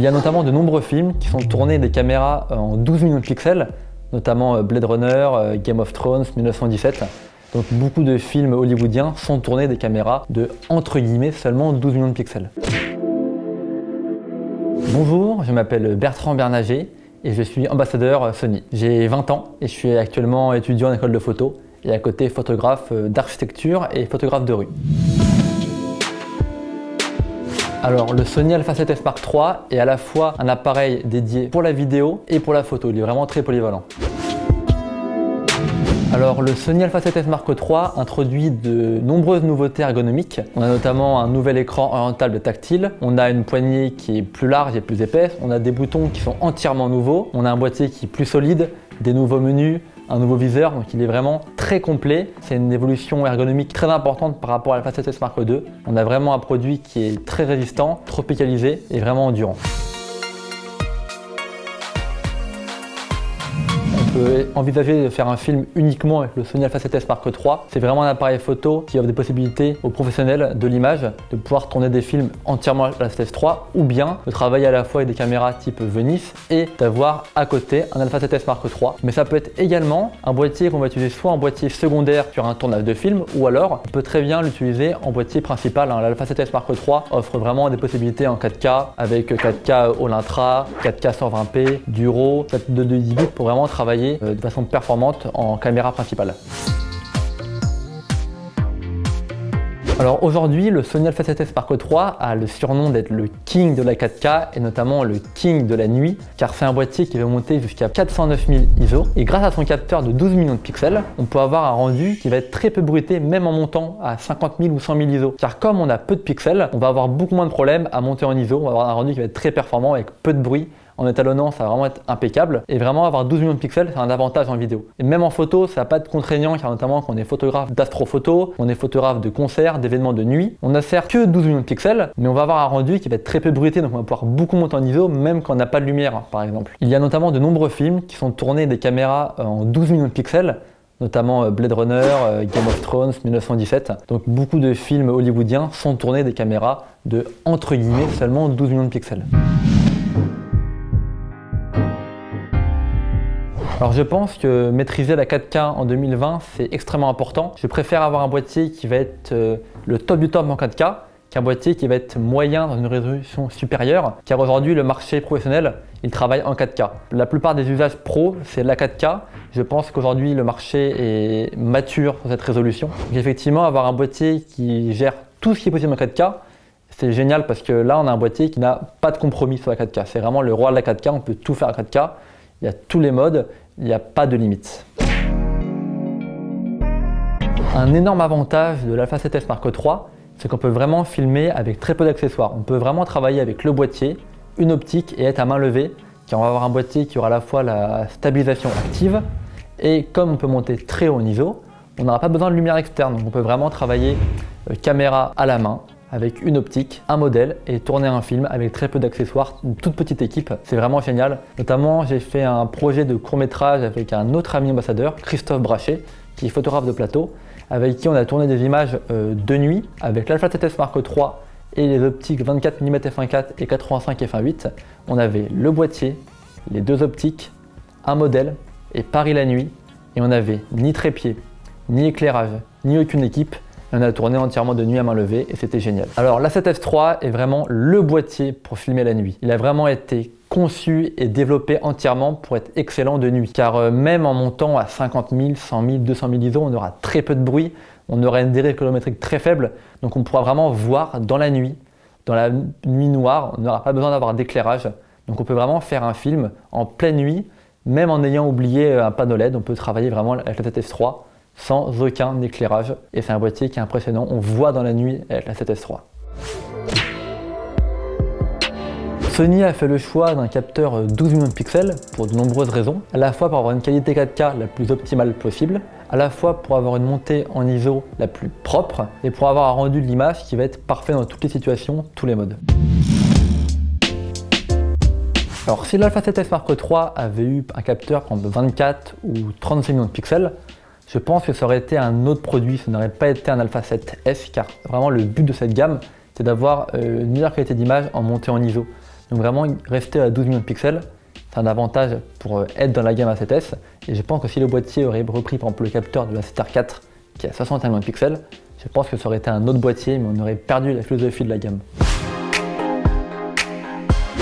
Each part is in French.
Il y a notamment de nombreux films qui sont tournés des caméras en 12 millions de pixels, notamment Blade Runner, Game of Thrones, 1917. Donc beaucoup de films hollywoodiens sont tournés des caméras de, entre guillemets, seulement 12 millions de pixels. Bonjour, je m'appelle Bertrand Bernager et je suis ambassadeur Sony. J'ai 20 ans et je suis actuellement étudiant en école de photo et à côté photographe d'architecture et photographe de rue. Alors le Sony Alpha 7S Mark III est à la fois un appareil dédié pour la vidéo et pour la photo, il est vraiment très polyvalent. Alors le Sony Alpha 7S Mark III introduit de nombreuses nouveautés ergonomiques. On a notamment un nouvel écran orientable tactile, on a une poignée qui est plus large et plus épaisse, on a des boutons qui sont entièrement nouveaux, on a un boîtier qui est plus solide, des nouveaux menus, un nouveau viseur, donc il est vraiment très complet. C'est une évolution ergonomique très importante par rapport à l'Alpha 7S Mark II. On a vraiment un produit qui est très résistant, tropicalisé et vraiment endurant. On peut envisager de faire un film uniquement avec le Sony Alpha 7S Mark III. C'est vraiment un appareil photo qui offre des possibilités aux professionnels de l'image de pouvoir tourner des films entièrement à la 7S III ou bien de travailler à la fois avec des caméras type Venice et d'avoir à côté un Alpha 7S Mark III. Mais ça peut être également un boîtier qu'on va utiliser soit en boîtier secondaire sur un tournage de film ou alors on peut très bien l'utiliser en boîtier principal. L'Alpha 7S Mark III offre vraiment des possibilités en 4K avec 4K All Intra, 4K 120p, du RAW, de 10 bits pour vraiment travailler de façon performante en caméra principale. Alors aujourd'hui, le Sony Alpha 7S Mark III a le surnom d'être le king de la 4K et notamment le king de la nuit car c'est un boîtier qui va monter jusqu'à 409 000 ISO et grâce à son capteur de 12 millions de pixels, on peut avoir un rendu qui va être très peu bruité même en montant à 50 000 ou 100 000 ISO. Car comme on a peu de pixels, on va avoir beaucoup moins de problèmes à monter en ISO, on va avoir un rendu qui va être très performant avec peu de bruit. En étalonnant, ça va vraiment être impeccable et vraiment avoir 12 millions de pixels, c'est un avantage en vidéo. Et même en photo, ça va pas être contraignant car notamment quand on est photographe d'astrophoto, on est photographe de concerts, d'événements de nuit, on ne sert que 12 millions de pixels, mais on va avoir un rendu qui va être très peu bruité, donc on va pouvoir beaucoup monter en ISO même quand on n'a pas de lumière par exemple. Il y a notamment de nombreux films qui sont tournés des caméras en 12 millions de pixels, notamment Blade Runner, Game of Thrones, 1917. Donc beaucoup de films hollywoodiens sont tournés des caméras de, entre guillemets, seulement 12 millions de pixels. Alors je pense que maîtriser la 4K en 2020 c'est extrêmement important. Je préfère avoir un boîtier qui va être le top du top en 4K qu'un boîtier qui va être moyen dans une résolution supérieure car aujourd'hui le marché professionnel il travaille en 4K. La plupart des usages pro c'est la 4K. Je pense qu'aujourd'hui le marché est mature sur cette résolution. Donc effectivement avoir un boîtier qui gère tout ce qui est possible en 4K c'est génial parce que là on a un boîtier qui n'a pas de compromis sur la 4K. C'est vraiment le roi de la 4K, on peut tout faire à 4K. Il y a tous les modes, il n'y a pas de limite. Un énorme avantage de l'Alpha 7S Mark III, c'est qu'on peut vraiment filmer avec très peu d'accessoires. On peut vraiment travailler avec le boîtier, une optique et être à main levée, car on va avoir un boîtier qui aura à la fois la stabilisation active et comme on peut monter très haut en ISO, on n'aura pas besoin de lumière externe. Donc on peut vraiment travailler caméra à la main, avec une optique, un modèle et tourner un film avec très peu d'accessoires, une toute petite équipe. C'est vraiment génial. Notamment, j'ai fait un projet de court-métrage avec un autre ami ambassadeur, Christophe Brachet, qui est photographe de plateau, avec qui on a tourné des images de nuit avec l'Alpha 7S Mark III et les optiques 24 mm f1.4 et 85 f1.8. On avait le boîtier, les deux optiques, un modèle et Paris la nuit. Et on n'avait ni trépied, ni éclairage, ni aucune équipe. On a tourné entièrement de nuit à main levée et c'était génial. Alors la 7S III est vraiment le boîtier pour filmer la nuit. Il a vraiment été conçu et développé entièrement pour être excellent de nuit. Car même en montant à 50 000, 100 000, 200 000 ISO, on aura très peu de bruit, on aura une dérive colorimétrique très faible, donc on pourra vraiment voir dans la nuit noire, on n'aura pas besoin d'avoir d'éclairage. Donc on peut vraiment faire un film en pleine nuit, même en ayant oublié un panneau LED, on peut travailler vraiment avec la 7S III. Sans aucun éclairage et c'est un boîtier qui est impressionnant, on voit dans la nuit avec la 7S III. Sony a fait le choix d'un capteur 12 millions de pixels pour de nombreuses raisons, à la fois pour avoir une qualité 4K la plus optimale possible, à la fois pour avoir une montée en ISO la plus propre et pour avoir un rendu de l'image qui va être parfait dans toutes les situations, tous les modes. Alors si l'Alpha 7S Mark III avait eu un capteur de 24 ou 36 millions de pixels, je pense que ça aurait été un autre produit, ça n'aurait pas été un Alpha 7S car vraiment le but de cette gamme c'est d'avoir une meilleure qualité d'image en montée en ISO. Donc vraiment, rester à 12 millions de pixels, c'est un avantage pour être dans la gamme A7S. Et je pense que si le boîtier aurait repris par exemple le capteur de la A7R 4 qui a 61 millions de pixels, je pense que ça aurait été un autre boîtier, mais on aurait perdu la philosophie de la gamme.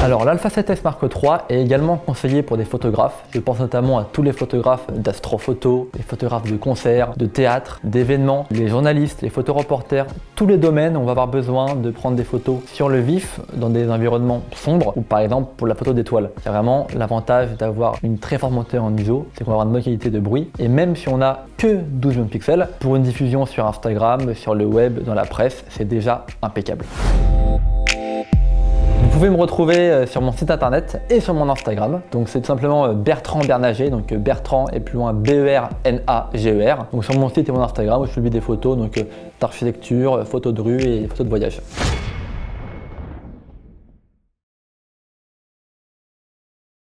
Alors l'Alpha 7S Mark III est également conseillé pour des photographes. Je pense notamment à tous les photographes d'astrophoto, les photographes de concerts, de théâtre, d'événements, les journalistes, les photoreporters, tous les domaines où on va avoir besoin de prendre des photos sur le vif dans des environnements sombres ou par exemple pour la photo d'étoiles. C'est vraiment l'avantage d'avoir une très forte montée en ISO, c'est qu'on va avoir une bonne qualité de bruit et même si on n'a que 12 millions de pixels, pour une diffusion sur Instagram, sur le web, dans la presse, c'est déjà impeccable. Vous pouvez me retrouver sur mon site internet et sur mon Instagram. Donc c'est tout simplement Bertrand Bernager, donc Bertrand et plus loin B-E-R-N-A-G-E-R. Donc sur mon site et mon Instagram où je publie des photos donc d'architecture, photos de rue et photos de voyage.